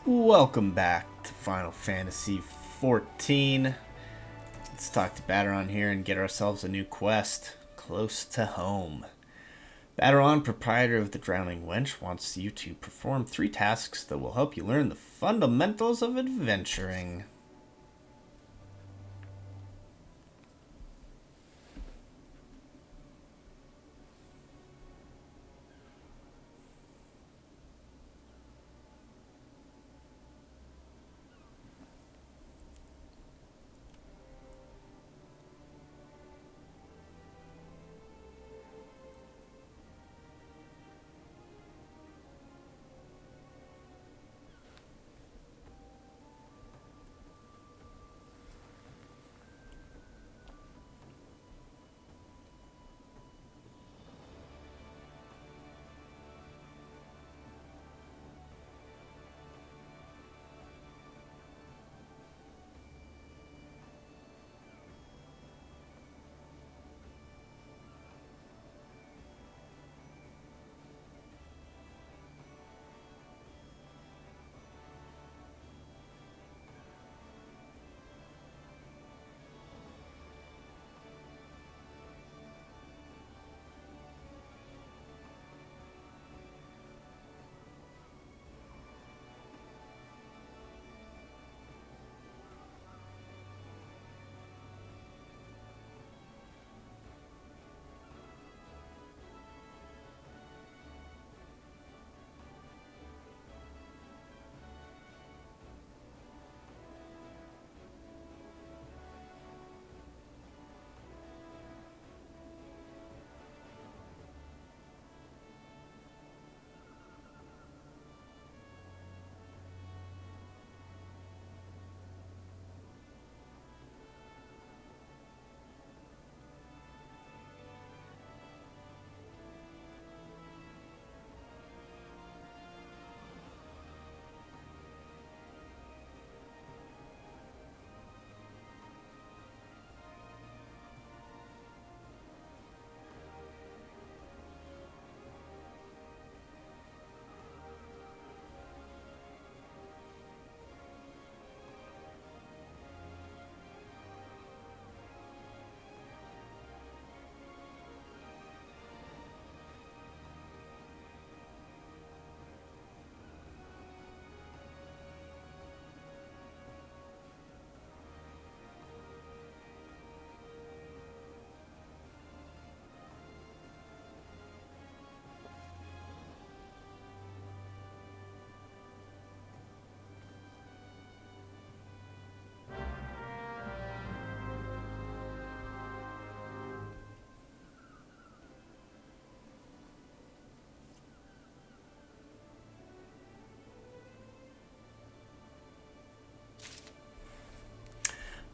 Welcome back to Final Fantasy XIV. Let's talk to Baderon here and get ourselves a new quest. Close to home. Baderon, proprietor of the Drowning Wench, wants you to perform 3 tasks that will help you learn the fundamentals of adventuring.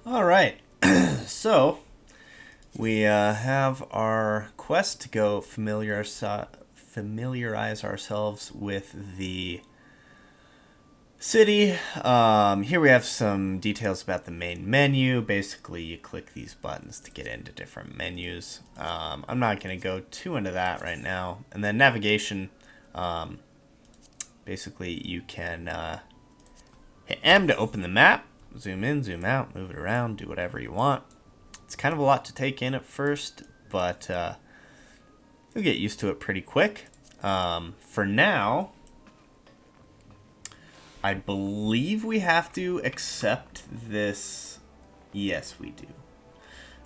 Alright, so we have our quest to go familiarize ourselves with the city. Here we have some details about the main menu. Basically, you click these buttons to get into different menus. I'm not going to go too into that right now. And then navigation, basically you can hit M to open the map. Zoom in, zoom out, move it around, do whatever you want. It's kind of a lot to take in at first, but you'll get used to it pretty quick. For now, I believe we have to accept this. Yes, we do.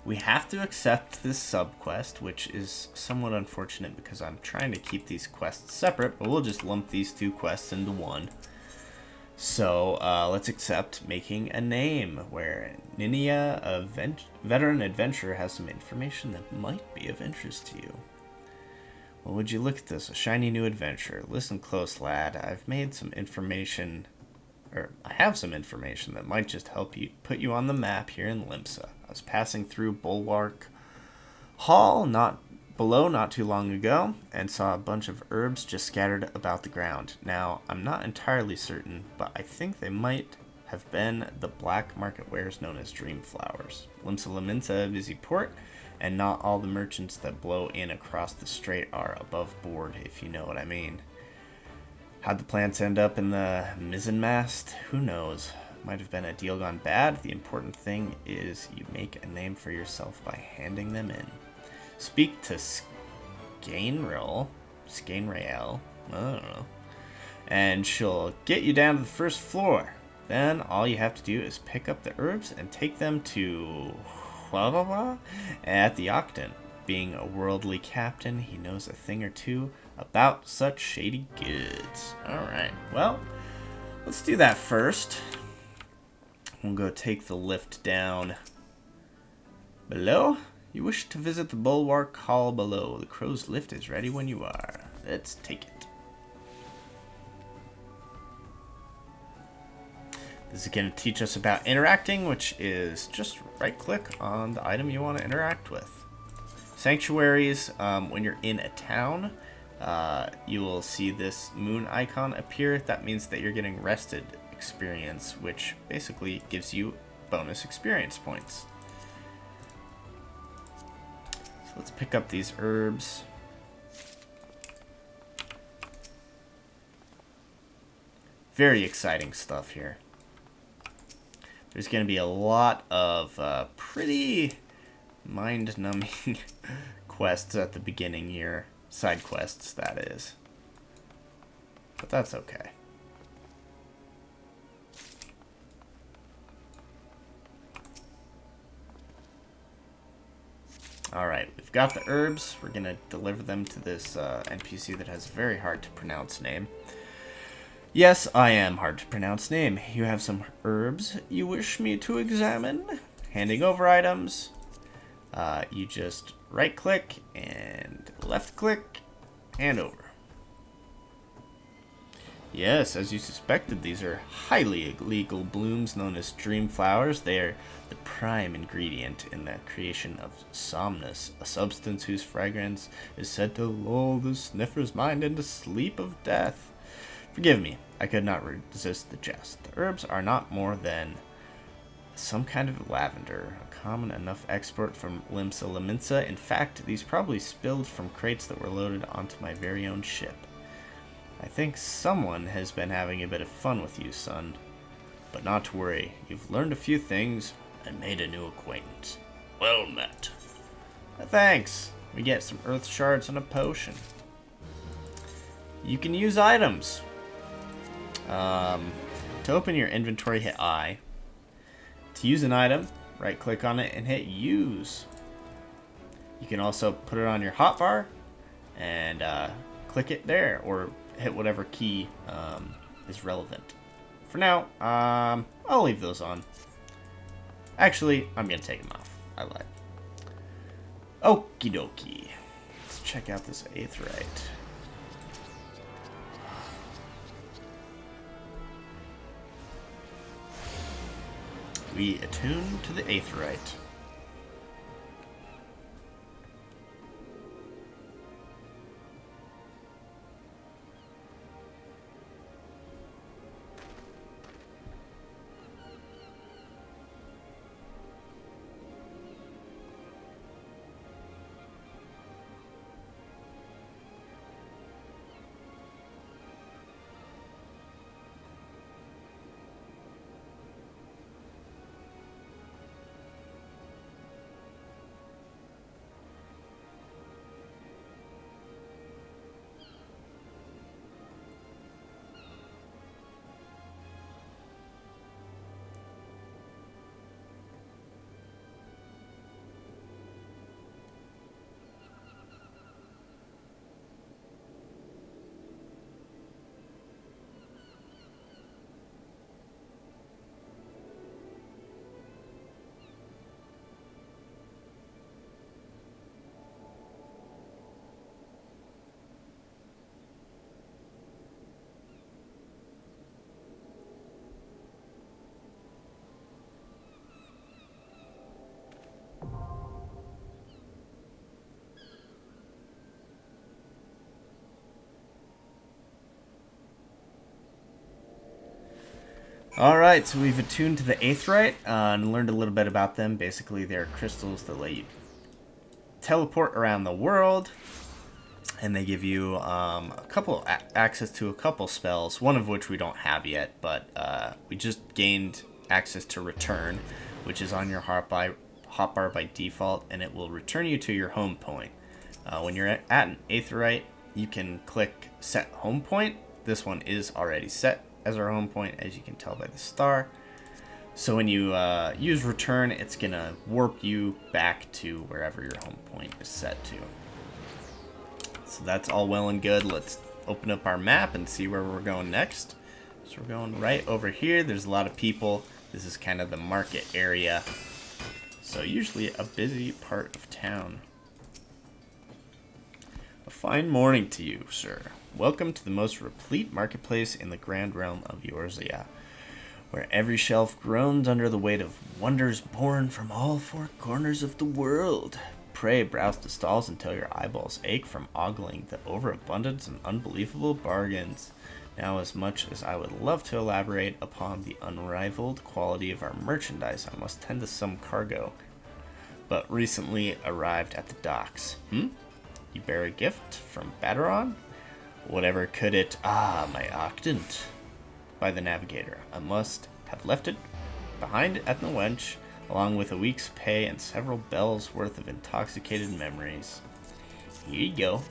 We have to accept this sub-quest, which is somewhat unfortunate because I'm trying to keep these quests separate, but we'll just lump these 2 quests into one. So let's accept making a name, where Ninia, a veteran adventurer, has some information that might be of interest to you. Well, would you look at this? A shiny new adventure. Listen close, lad. I have some information that might just help you put you on the map here in Limsa. I was passing through Bulwark Hall not too long ago, and saw a bunch of herbs just scattered about the ground. Now, I'm not entirely certain, but I think they might have been the black market wares known as dream flowers. Limsa Laminsa, a busy port, and not all the merchants that blow in across the strait are above board, if you know what I mean. How'd the plants end up in the mizzenmast? Who knows? Might have been a deal gone bad. The important thing is you make a name for yourself by handing them in. Speak to Scainrael, I don't know, and she'll get you down to the first floor. Then all you have to do is pick up the herbs and take them to blah blah blah at the Octon. Being a worldly captain, he knows a thing or two about such shady goods. Alright, well, let's do that first. We'll go take the lift down below. You wish to visit the bulwark hall below. The crow's lift is ready when you are. Let's take it. This is going to teach us about interacting, which is just right-click on the item you want to interact with. Sanctuaries, when you're in a town, you will see this moon icon appear. That means that you're getting rested experience, which basically gives you bonus experience points. So let's pick up these herbs. Very exciting stuff here. There's going to be a lot of pretty mind-numbing quests at the beginning here. Side quests, that is. But that's okay. Alright, we've got the herbs. We're going to deliver them to this NPC that has a very hard to pronounce name. Yes, I am hard to pronounce name. You have some herbs you wish me to examine? Handing over items. You just right-click and left-click, hand over. Yes, as you suspected, these are highly illegal blooms known as dream flowers. They are the prime ingredient in the creation of somnus, a substance whose fragrance is said to lull the sniffer's mind into sleep of death. Forgive me, I could not resist the jest. The herbs are not more than some kind of lavender, a common enough export from Limsa Laminsa. In fact, these probably spilled from crates that were loaded onto my very own ship. I think someone has been having a bit of fun with you, son. But not to worry, you've learned a few things and made a new acquaintance. Well met. Thanks. We get some earth shards and a potion. You can use items. To open your inventory, hit I. To use an item, right-click on it and hit Use. You can also put it on your hotbar and click it there, or hit whatever key is relevant. For now, I'll leave those on. Actually, I'm going to take them off. I lied. Okie dokie. Let's check out this aetheryte. We attune to the aetheryte. Alright, so we've attuned to the aetheryte and learned a little bit about them. Basically, they're crystals that let you teleport around the world. and they give you a couple access to a couple spells, one of which we don't have yet, but we just gained access to Return, which is on your hotbar by default, and it will return you to your home point. When you're at an Aetheryte, you can click Set Home Point. This one is already set as our home point, as you can tell by the star. So when you use Return, it's going to warp you back to wherever your home point is set to. So that's all well and good. Let's open up our map and see where we're going next. So we're going right over here. There's a lot of people. This is kind of the market area. So usually a busy part of town. A fine morning to you, sir. Welcome to the most replete marketplace in the grand realm of Eorzea, where every shelf groans under the weight of wonders born from all four corners of the world. Pray browse the stalls until your eyeballs ache from ogling the overabundance and unbelievable bargains. Now, as much as I would love to elaborate upon the unrivaled quality of our merchandise, I must tend to some cargo, but recently arrived at the docks. You bear a gift from Baderon? Whatever could it... Ah, my octant. By the navigator. I must have left it behind at the wench, along with a week's pay and several bells worth of intoxicated memories. Here you go.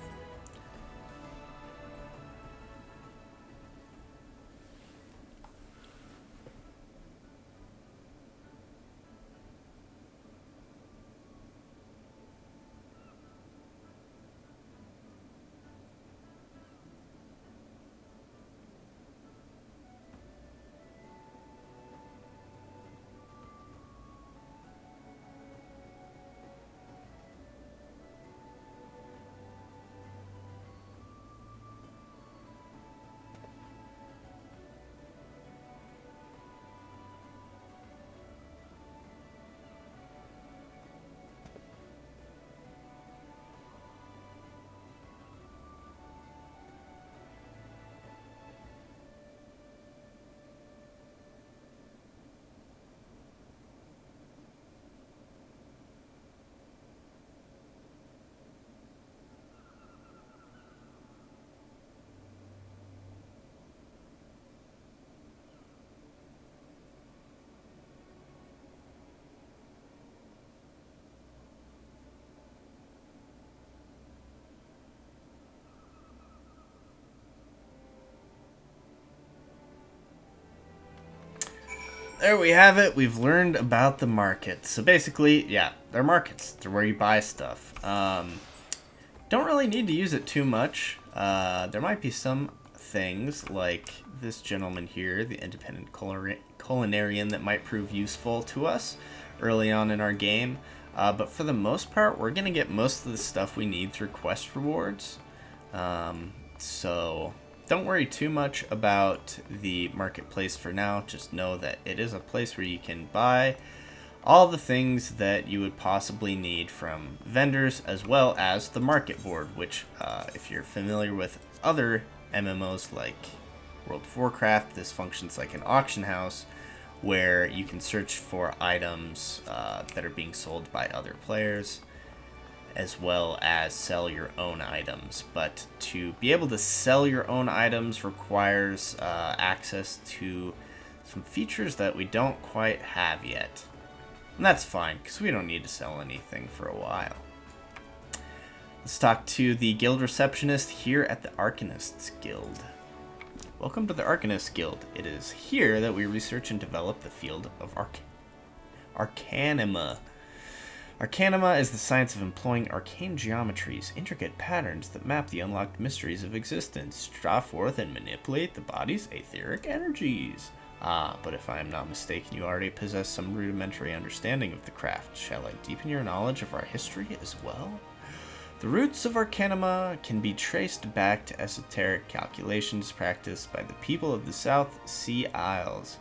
There we have it. We've learned about the markets. So basically, yeah, they're markets. They're where you buy stuff. Don't really need to use it too much. There might be some things like this gentleman here, the independent culinarian, that might prove useful to us early on in our game. But for the most part, we're going to get most of the stuff we need through quest rewards. So don't worry too much about the marketplace for now. Just know that it is a place where you can buy all the things that you would possibly need from vendors, as well as the market board, which if you're familiar with other MMOs like World of Warcraft, this functions like an auction house where you can search for items that are being sold by other players, as well as sell your own items. But to be able to sell your own items requires access to some features that we don't quite have yet. And that's fine, because we don't need to sell anything for a while. Let's talk to the guild receptionist here at the Arcanists Guild. Welcome to the Arcanists Guild. It is here that we research and develop the field of Arcanima. Arcanima is the science of employing arcane geometries, intricate patterns that map the unlocked mysteries of existence, draw forth and manipulate the body's etheric energies. But if I am not mistaken, you already possess some rudimentary understanding of the craft. Shall I deepen your knowledge of our history as well? The roots of Arcanima can be traced back to esoteric calculations practiced by the people of the South Sea Isles.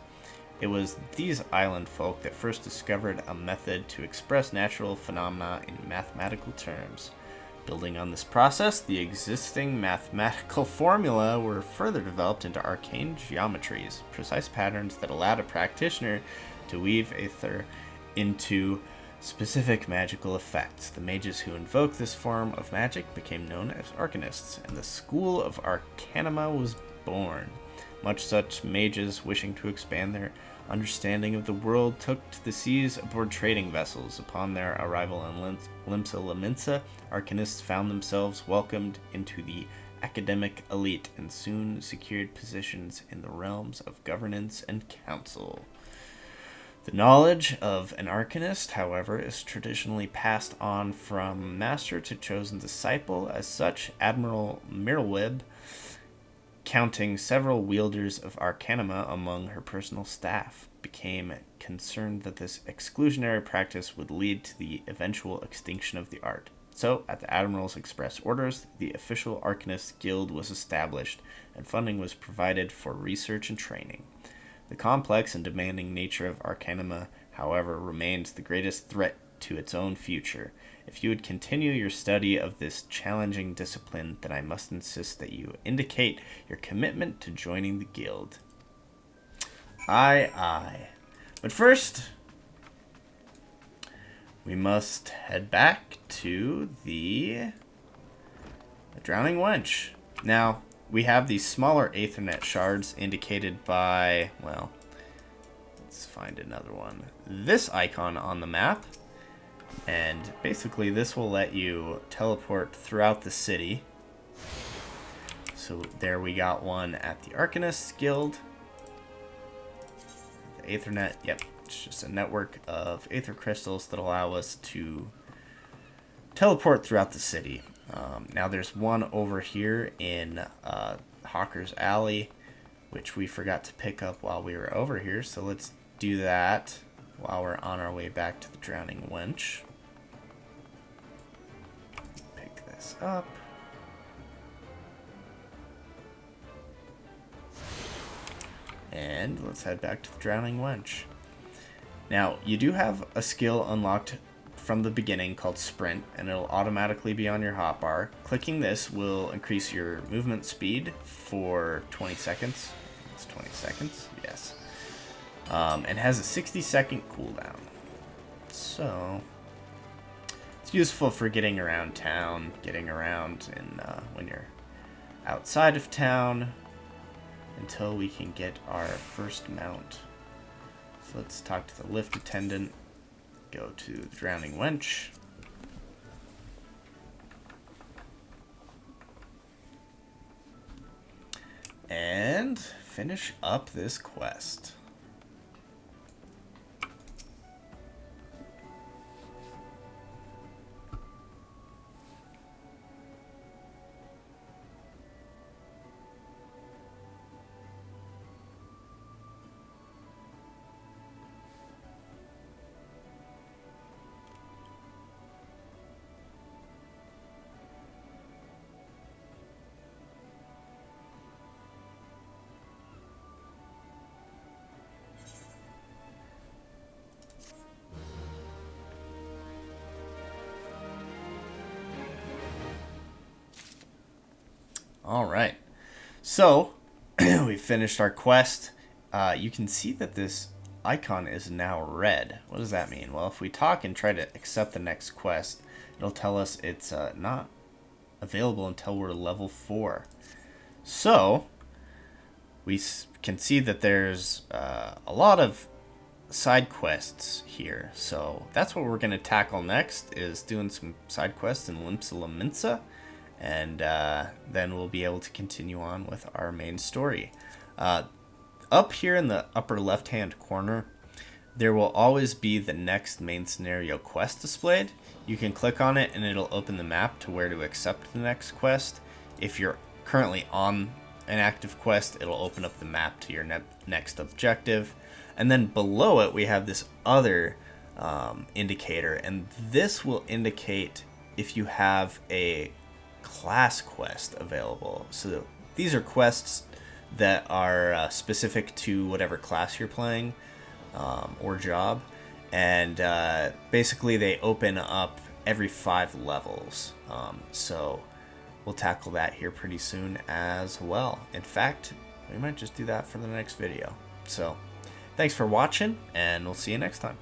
It was these island folk that first discovered a method to express natural phenomena in mathematical terms. Building on this process, the existing mathematical formula were further developed into arcane geometries, precise patterns that allowed a practitioner to weave ether into specific magical effects. The mages who invoked this form of magic became known as arcanists, and the school of Arcanima was born. Much such mages wishing to expand their understanding of the world took to the seas aboard trading vessels. Upon their arrival in Limsa Lominsa, arcanists found themselves welcomed into the academic elite and soon secured positions in the realms of governance and council. The knowledge of an arcanist, however, is traditionally passed on from master to chosen disciple. As such, Admiral Mirrelweb, counting several wielders of Arcanima among her personal staff, became concerned that this exclusionary practice would lead to the eventual extinction of the art. So, at the Admiral's express orders, the official Arcanist Guild was established, and funding was provided for research and training. The complex and demanding nature of Arcanima, however, remains the greatest threat to its own future. If you would continue your study of this challenging discipline, then I must insist that you indicate your commitment to joining the guild. Aye, aye. But first, we must head back to the Drowning Wench. Now, we have these smaller Aethernet shards indicated by, well, let's find another one. This icon on the map. And basically this will let you teleport throughout the city. So there we got one at the Arcanist Guild. The Aethernet, yep, it's just a network of Aether crystals that allow us to teleport throughout the city. Now there's one over here in Hawker's Alley, which we forgot to pick up while we were over here. So let's do that while we're on our way back to the Drowning Wench. Pick this up. And let's head back to the Drowning Wench. Now, you do have a skill unlocked from the beginning called Sprint, and it'll automatically be on your hotbar. Clicking this will increase your movement speed for 20 seconds. It's 20 seconds, yes. And has a 60-second cooldown. So, it's useful for getting around town, getting around in, when you're outside of town, until we can get our first mount. So let's talk to the lift attendant. Go to the Drowning Wench. And finish up this quest. Alright, so we finished our quest. You can see that this icon is now red. What does that mean? Well, if we talk and try to accept the next quest, it'll tell us it's not available until we're level 4. So, we can see that there's a lot of side quests here. So, that's what we're going to tackle next, is doing some side quests in Limsa Lominsa. And then we'll be able to continue on with our main story. Up here in the upper left-hand corner, there will always be the next main scenario quest displayed. You can click on it and it'll open the map to where to accept the next quest. If you're currently on an active quest, it'll open up the map to your next objective. And then below it, we have this other indicator, and this will indicate if you have a class quest available. So these are quests that are specific to whatever class you're playing or job, and basically they open up every 5 levels. So we'll tackle that here pretty soon as well. In fact, we might just do that for the next video. So thanks for watching, and we'll see you next time.